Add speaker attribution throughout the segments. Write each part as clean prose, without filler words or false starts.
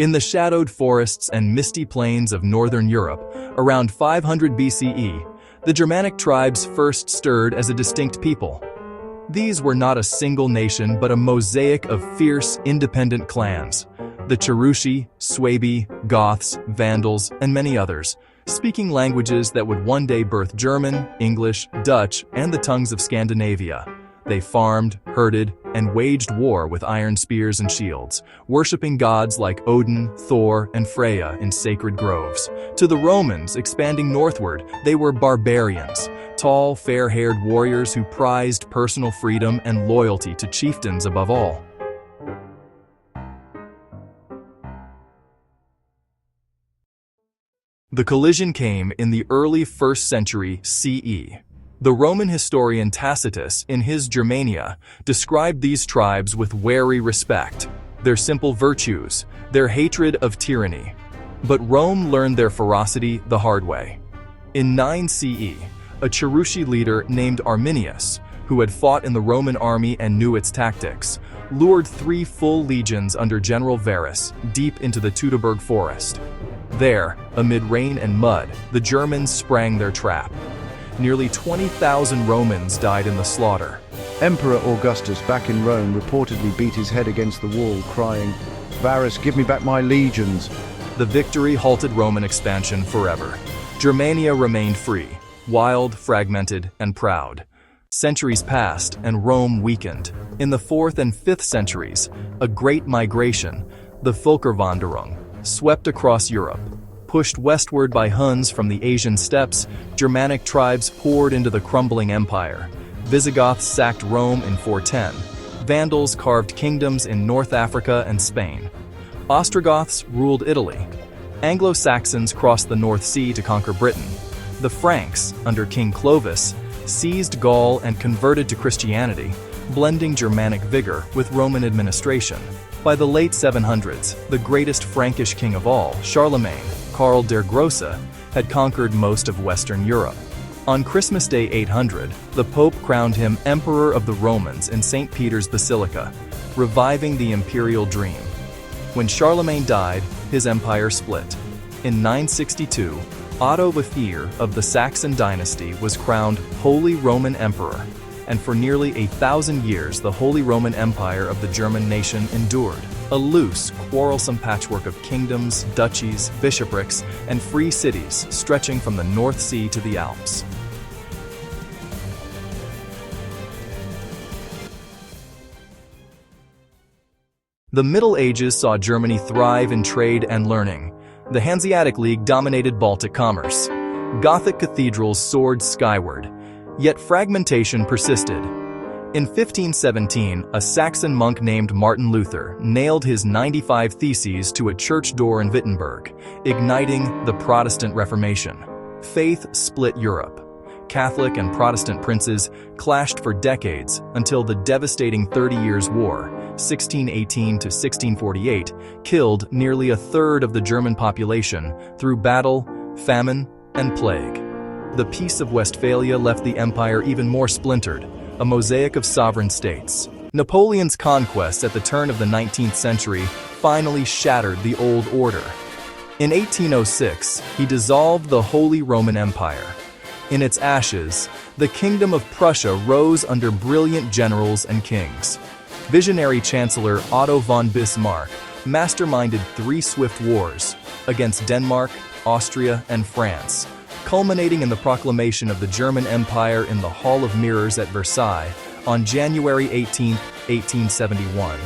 Speaker 1: In the shadowed forests and misty plains of northern Europe, around 500 BCE, the Germanic tribes first stirred as a distinct people. These were not a single nation but a mosaic of fierce, independent clans. The Cherushi, Swabi, Goths, Vandals, and many others, speaking languages that would one day birth German, English, Dutch, and the tongues of Scandinavia. They farmed, herded, and waged war with iron spears and shields, worshipping gods like Odin, Thor, and Freya in sacred groves. To the Romans, expanding northward, they were barbarians, tall, fair-haired warriors who prized personal freedom and loyalty to chieftains above all. The collision came in the early 1st century CE. The Roman historian Tacitus, in his Germania, described these tribes with wary respect, their simple virtues, their hatred of tyranny. But Rome learned their ferocity the hard way. In 9 CE, a Cherushi leader named Arminius, who had fought in the Roman army and knew its tactics, lured 3 full legions under General Varus deep into the Teutoburg forest. There, amid rain and mud, the Germans sprang their trap. Nearly 20,000 Romans died in the slaughter.
Speaker 2: Emperor Augustus, back in Rome, reportedly beat his head against the wall, crying, "Varus, give me back my legions."
Speaker 1: The victory halted Roman expansion forever. Germania remained free, wild, fragmented, and proud. Centuries passed, and Rome weakened. In the 4th and 5th centuries, a great migration, the Völkerwanderung, swept across Europe. Pushed westward by Huns from the Asian steppes, Germanic tribes poured into the crumbling empire. Visigoths sacked Rome in 410. Vandals carved kingdoms in North Africa and Spain. Ostrogoths ruled Italy. Anglo-Saxons crossed the North Sea to conquer Britain. The Franks, under King Clovis, seized Gaul and converted to Christianity, blending Germanic vigor with Roman administration. By the late 700s, the greatest Frankish king of all, Charlemagne, Karl der Grosse, had conquered most of Western Europe. On Christmas Day 800, the Pope crowned him Emperor of the Romans in St. Peter's Basilica, reviving the imperial dream. When Charlemagne died, his empire split. In 962, Otto I of the Saxon dynasty was crowned Holy Roman Emperor, and for nearly 1,000 years the Holy Roman Empire of the German nation endured, a loose, quarrelsome patchwork of kingdoms, duchies, bishoprics, and free cities stretching from the North Sea to the Alps. The Middle Ages saw Germany thrive in trade and learning. The Hanseatic League dominated Baltic commerce. Gothic cathedrals soared skyward, yet fragmentation persisted. In 1517, a Saxon monk named Martin Luther nailed his 95 Theses to a church door in Wittenberg, igniting the Protestant Reformation. Faith split Europe. Catholic and Protestant princes clashed for decades until the devastating 30 Years' War, 1618 to 1648, killed nearly a third of the German population through battle, famine, and plague. The Peace of Westphalia left the empire even more splintered, a mosaic of sovereign states. Napoleon's conquests at the turn of the 19th century finally shattered the old order. In 1806, he dissolved the Holy Roman Empire. In its ashes, the Kingdom of Prussia rose under brilliant generals and kings. Visionary Chancellor Otto von Bismarck masterminded 3 swift wars against Denmark, Austria, and France, culminating in the proclamation of the German Empire in the Hall of Mirrors at Versailles on January 18, 1871.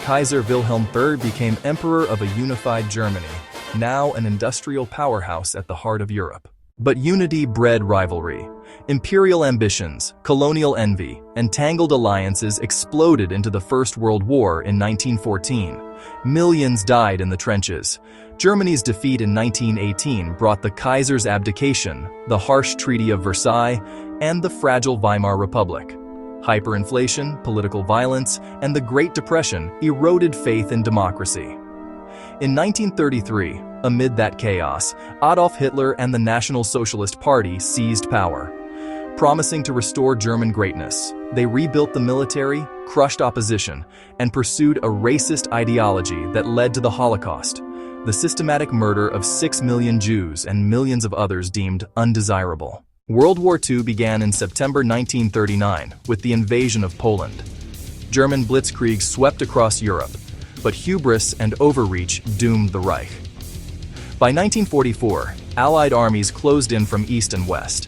Speaker 1: Kaiser Wilhelm III became Emperor of a unified Germany, now an industrial powerhouse at the heart of Europe. But unity bred rivalry. Imperial ambitions, colonial envy, and tangled alliances exploded into the First World War in 1914. Millions died in the trenches. Germany's defeat in 1918 brought the Kaiser's abdication, the harsh Treaty of Versailles, and the fragile Weimar Republic. Hyperinflation, political violence, and the Great Depression eroded faith in democracy. In 1933, amid that chaos, Adolf Hitler and the National Socialist Party seized power. Promising to restore German greatness, they rebuilt the military, crushed opposition, and pursued a racist ideology that led to the Holocaust. the systematic murder of 6 million Jews and millions of others deemed undesirable. World War II began in September 1939 with the invasion of Poland. German blitzkrieg swept across Europe, but hubris and overreach doomed the Reich. By 1944, Allied armies closed in from east and west.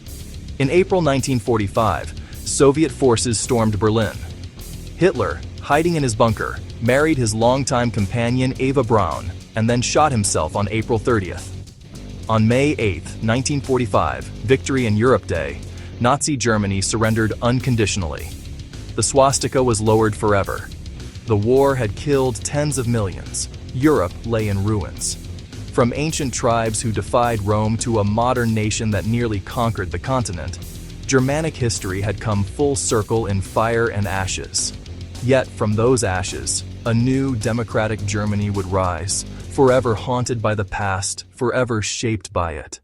Speaker 1: In April 1945, Soviet forces stormed Berlin. Hitler, hiding in his bunker, married his longtime companion Eva Braun and then shot himself on April 30th. On May 8, 1945, Victory in Europe Day, Nazi Germany surrendered unconditionally. The swastika was lowered forever. The war had killed tens of millions. Europe lay in ruins. From ancient tribes who defied Rome to a modern nation that nearly conquered the continent, Germanic history had come full circle in fire and ashes. Yet from those ashes, a new democratic Germany would rise, forever haunted by the past, forever shaped by it.